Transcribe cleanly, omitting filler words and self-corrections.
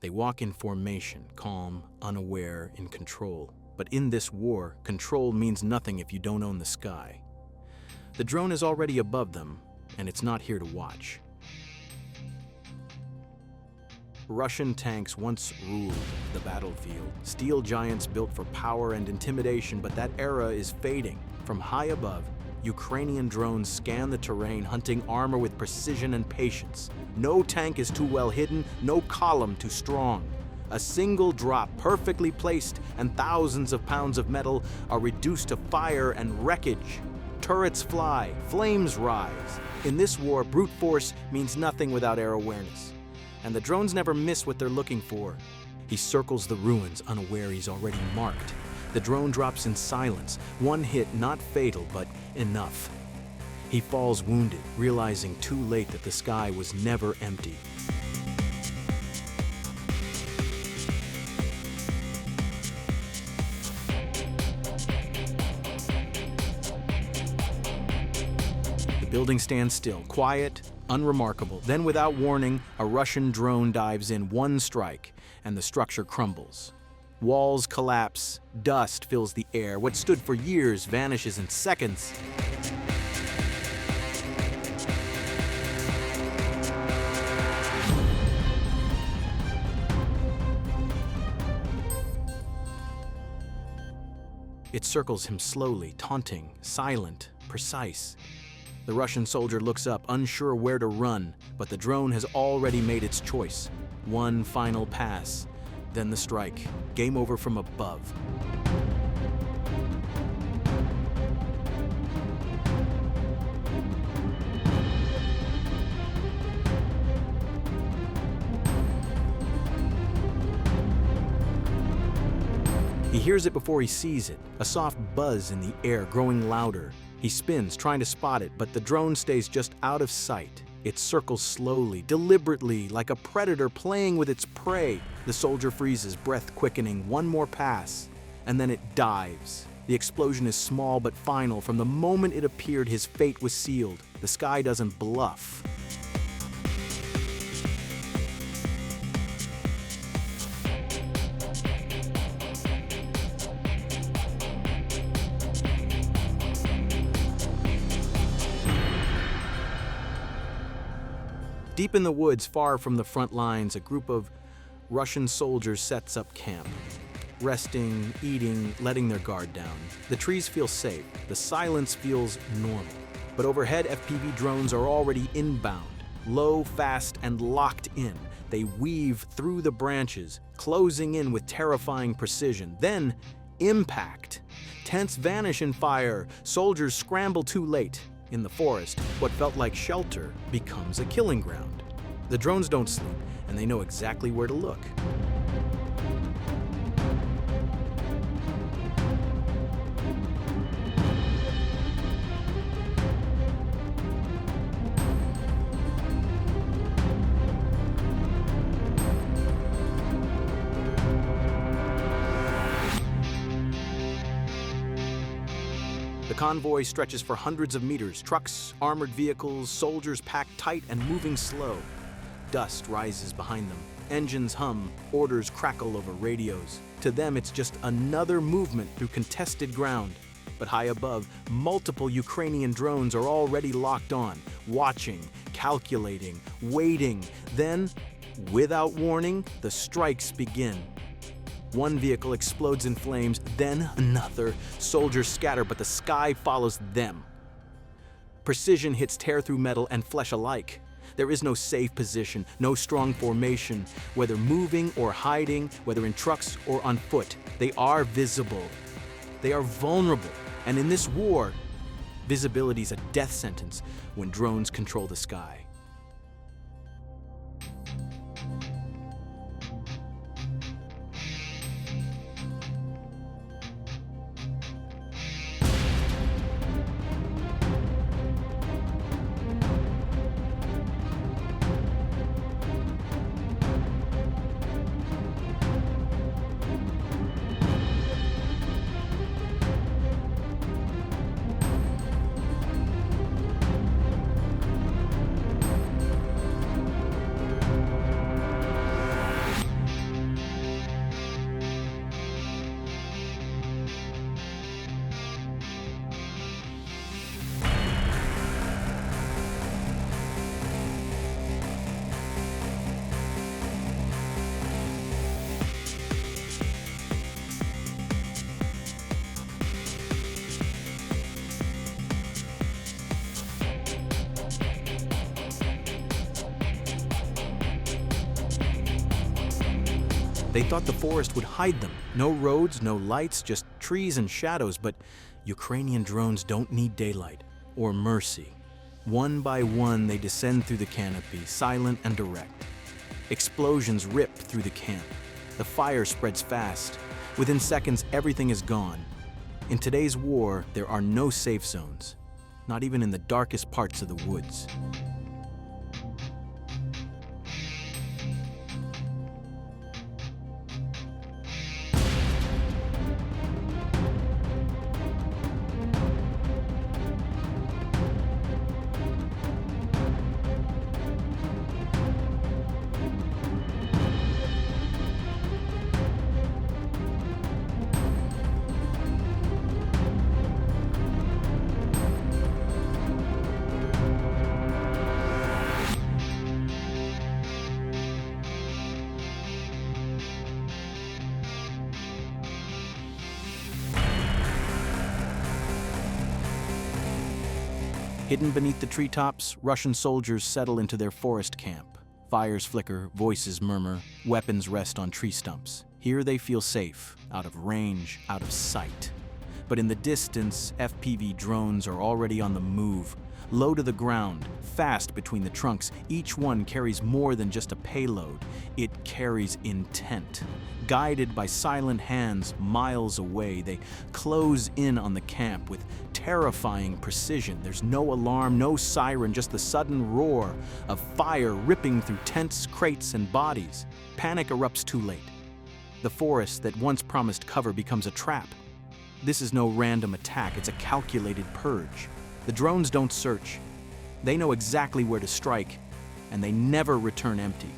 They walk in formation, calm, unaware, in control. But in this war, control means nothing if you don't own the sky. The drone is already above them, and it's not here to watch. Russian tanks once ruled the battlefield, steel giants built for power and intimidation, but that era is fading. From high above, Ukrainian drones scan the terrain, hunting armor with precision and patience. No tank is too well hidden, no column too strong. A single drop perfectly placed and thousands of pounds of metal are reduced to fire and wreckage. Turrets fly, flames rise. In this war, brute force means nothing without air awareness. And the drones never miss what they're looking for. He circles the ruins, unaware he's already marked. The drone drops in silence, one hit not fatal, but enough. He falls wounded, realizing too late that the sky was never empty. The building stands still, quiet, unremarkable. Then, without warning, a Russian drone dives in one strike, and the structure crumbles. Walls collapse, dust fills the air. What stood for years vanishes in seconds. It circles him slowly, taunting, silent, precise. The Russian soldier looks up, unsure where to run, but the drone has already made its choice. One final pass, then the strike. Game over from above. He hears it before he sees it, a soft buzz in the air growing louder. He spins, trying to spot it, but the drone stays just out of sight. It circles slowly, deliberately, like a predator playing with its prey. The soldier freezes, breath quickening, one more pass, and then it dives. The explosion is small but final. From the moment it appeared, his fate was sealed. The sky doesn't bluff. Deep in the woods, far from the front lines, a group of Russian soldiers sets up camp. Resting, eating, letting their guard down. The trees feel safe. The silence feels normal. But overhead, FPV drones are already inbound. Low, fast, and locked in. They weave through the branches, closing in with terrifying precision. Then, impact. Tents vanish in fire. Soldiers scramble too late. In the forest, what felt like shelter becomes a killing ground. The drones don't sleep, and they know exactly where to look. The convoy stretches for hundreds of meters. Trucks, armored vehicles, soldiers packed tight and moving slow. Dust rises behind them. Engines hum, orders crackle over radios. To them, it's just another movement through contested ground. But high above, multiple Ukrainian drones are already locked on, watching, calculating, waiting. Then, without warning, the strikes begin. One vehicle explodes in flames, then another. Soldiers scatter, but the sky follows them. Precision hits tear through metal and flesh alike. There is no safe position, no strong formation. Whether moving or hiding, whether in trucks or on foot, they are visible. They are vulnerable. And in this war, visibility is a death sentence when drones control the sky. They thought the forest would hide them. No roads, no lights, just trees and shadows, but Ukrainian drones don't need daylight or mercy. One by one, they descend through the canopy, silent and direct. Explosions rip through the camp. The fire spreads fast. Within seconds, everything is gone. In today's war, there are no safe zones, not even in the darkest parts of the woods. Hidden beneath the treetops, Russian soldiers settle into their forest camp. Fires flicker, voices murmur, weapons rest on tree stumps. Here they feel safe, out of range, out of sight. But in the distance, FPV drones are already on the move. Low to the ground, fast between the trunks, each one carries more than just a payload. It carries intent. Guided by silent hands miles away, they close in on the camp with terrifying precision. There's no alarm, no siren, just the sudden roar of fire ripping through tents, crates, and bodies. Panic erupts too late. The forest that once promised cover becomes a trap. This is no random attack, it's a calculated purge. The drones don't search. They know exactly where to strike, and they never return empty.